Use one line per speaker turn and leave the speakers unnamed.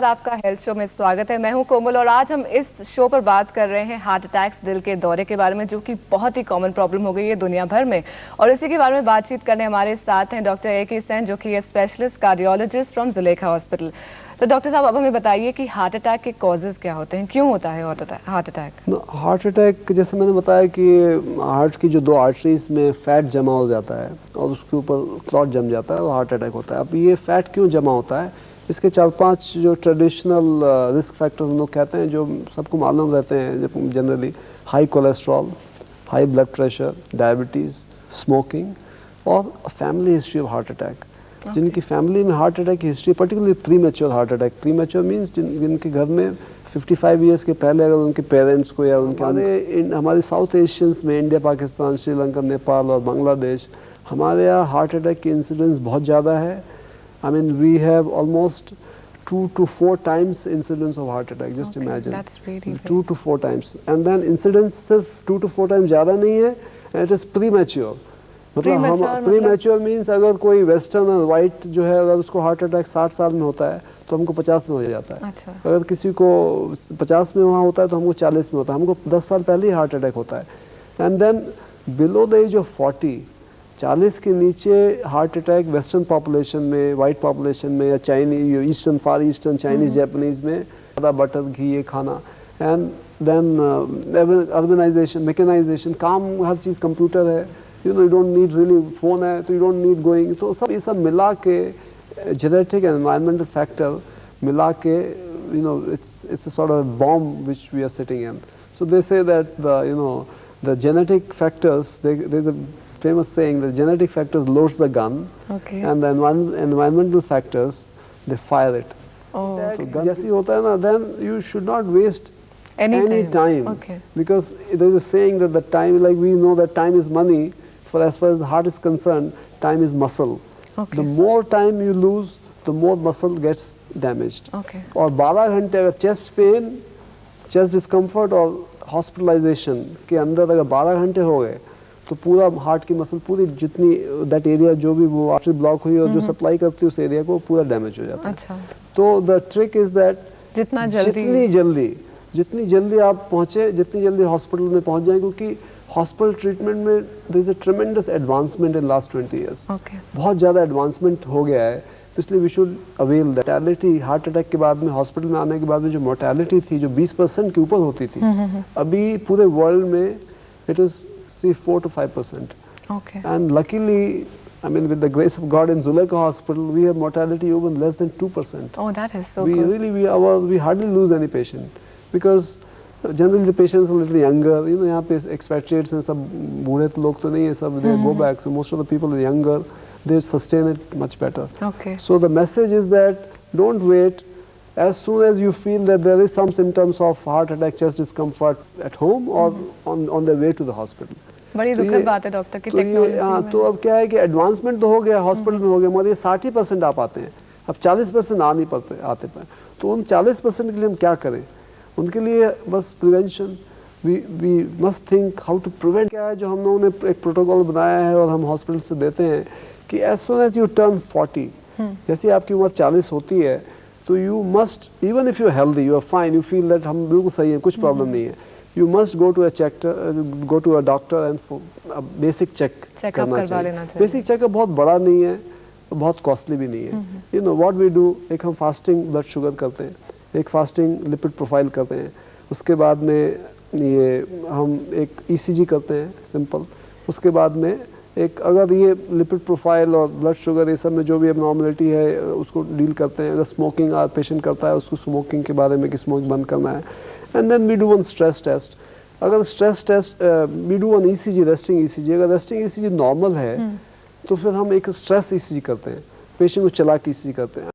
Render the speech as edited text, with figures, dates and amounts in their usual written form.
आपका health show में स्वागत है। मैं हूं कोमल और आज हम इस शो पर बात कर रहे हैं हार्ट अटैक्स, दिल के दौरे के बारे में, जो कि बहुत ही कॉमन प्रॉब्लम हो गई है दुनिया भर में। और इसी के बारे में बातचीत करने हमारे साथ हैं डॉक्टर ए.के. सेन, जो कि specialist cardiologist from Zulekha hospital. तो डॉक्टर साहब, अब हमें बताइए कि हार्ट अटैक के कॉजेज क्या होते हैं, क्यों होता है हार्ट अटैक?
हार्ट अटैक जैसे मैंने बताया कि हार्ट की जो दो आर्टरीज में फैट जमा हो जाता है और उसके ऊपर क्लॉट जम जाता है और हार्ट अटैक होता है। अब ये फैट क्यों जमा होता है, इसके 4-5 जो ट्रेडिशनल रिस्क फैक्टर्स हम लोग कहते हैं, जो सबको मालूम रहते हैं, जब generally high cholesterol, high blood pressure, diabetes, smoking और family history of heart attack. जिनकी फैमिली में हार्ट अटैक की हिस्ट्री, particularly premature heart attack, premature means जिनके घर में 55 ईयर्स के पहले अगर उनके पेरेंट्स को या उनके हमारे साउथ एशियंस में, इंडिया, पाकिस्तान, श्रीलंका, नेपाल और बांग्लादेश, हमारे यहाँ हार्ट अटैक की इंसिडेंस बहुत ज़्यादा है। I mean, we have almost 2 to 4 times incidence of heart attack. Just imagine.
That's really
2 to 4 times. And then incidence सिर्फ 2 to 4 times ज़्यादा नहीं है, and it is premature. मतलब हम premature means अगर कोई वेस्टर्न और वाइट जो है, अगर उसको हार्ट अटैक 60 साल में होता है तो हमको 50 में हो जाता है।
अच्छा।
अगर किसी को 50 में वहाँ होता है तो हमको 40 में होता है। हमको 10 साल पहले ही हार्ट अटैक होता है। And then below the age of 40 के नीचे हार्ट अटैक वेस्टर्न पॉपुलेशन में, वाइट पॉपुलेशन में, या Chinese, eastern, far eastern, Chinese, Japanese में ज़्यादा बटर, घी ये खाना, एंड देन अर्बनाइजेशन, मैकेनाइजेशन, काम हर चीज़ कंप्यूटर है, you don't need really, phone है तो यू डोंट नीड गोइंग, तो सब ये सब मिला के जेनेटिक एंड एनवायरमेंटल फैक्टर मिला के, it's a sort of bomb which we are sitting in. So they say that the genetic factors, there's a famous saying that genetic factors loads the gun, and the environmental factors they fire it. So जैसे होता है ना, then you should not waste any time. Because there is a saying that the time, like we know that time is money, for as far as the heart is concerned, time is muscle. The more time you lose, the more muscle gets damaged. और 12 घंटे अगर chest pain, chest discomfort और hospitalization के अंदर अगर 12 घंटे हो गए तो पूरा हार्ट की मसल, पूरी जितनी दैट एरिया जो भी वो आर्टरी ब्लॉक हुई और जो सप्लाई करती है उस एरिया को, पूरा डैमेज हो जाता है। तो द ट्रिक इज दैट जितनी जल्दी आप पहुँचे, जितनी जल्दी हॉस्पिटल में पहुँच जाए, क्योंकि हॉस्पिटल ट्रीटमेंट में there is a tremendous advancement in last 20 years. बहुत ज़्यादा एडवांसमेंट हो गया है, तो इसलिए we should avail that. Mortality heart attack के बाद में, हॉस्पिटल में आने के बाद में जो मोर्टेलिटी थी, जो 20% के ऊपर होती थी, अभी पूरे वर्ल्ड में it is 4 to 5%. And luckily, I mean, with the grace of God, in Zuleika Hospital, we have mortality even less than 2%.
Oh, that is so good.
Really, we hardly lose any patient, because generally the patients are a little younger. यहाँ पे expatriates हैं, सब बूढ़े लोग तो नहीं है, सब they go back. So most of the people are younger. They sustain it much better. So the message is that don't wait. As soon as you feel that there is some symptoms of heart attack, chest discomfort at home or on the way to the hospital.
बड़ी दुखद बात है doctor की technology में।
तो अब क्या है कि एडवांसमेंट तो हो गया, हॉस्पिटल में हो गया, मगर ये 60% आ पाते हैं, अब 40% आ नहीं आते पर। तो उन 40% के लिए हम क्या करें? उनके लिए बस prevention, we must think how to prevent. क्या है जो हम लोगों ने एक प्रोटोकॉल बनाया है और हम हॉस्पिटल से देते हैं कि as soon as you turn 40, जैसे आपकी उम्र 40 होती है, तो you must, even if you are healthy, you are fine, you feel that हम बिल्कुल सही है, कुछ प्रॉब्लम नहीं है, you must go to a doctor and for a basic check करना चाहिए। बेसिक चेकअप बहुत बड़ा नहीं है, बहुत कॉस्टली भी नहीं है। You know what we do, एक हम फास्टिंग ब्लड शुगर करते हैं, एक फास्टिंग लिपिड प्रोफाइल करते हैं, उसके बाद में ये हम एक ECG करते हैं सिंपल, उसके बाद में एक अगर ये लिपिड प्रोफाइल और ब्लड शुगर ये सब में जो भी एबनॉर्मलिटी है उसको डील करते हैं। अगर स्मोकिंग पेशेंट करता है, उसको स्मोकिंग के बारे में कि स्मोकिंग बंद करना है, and then we do one stress test. अगर stress test we do one ECG, resting ECG। अगर रेस्टिंग ECG नॉर्मल है तो फिर हम एक स्ट्रेस ECG करते हैं, पेशेंट को चला के ECG करते हैं।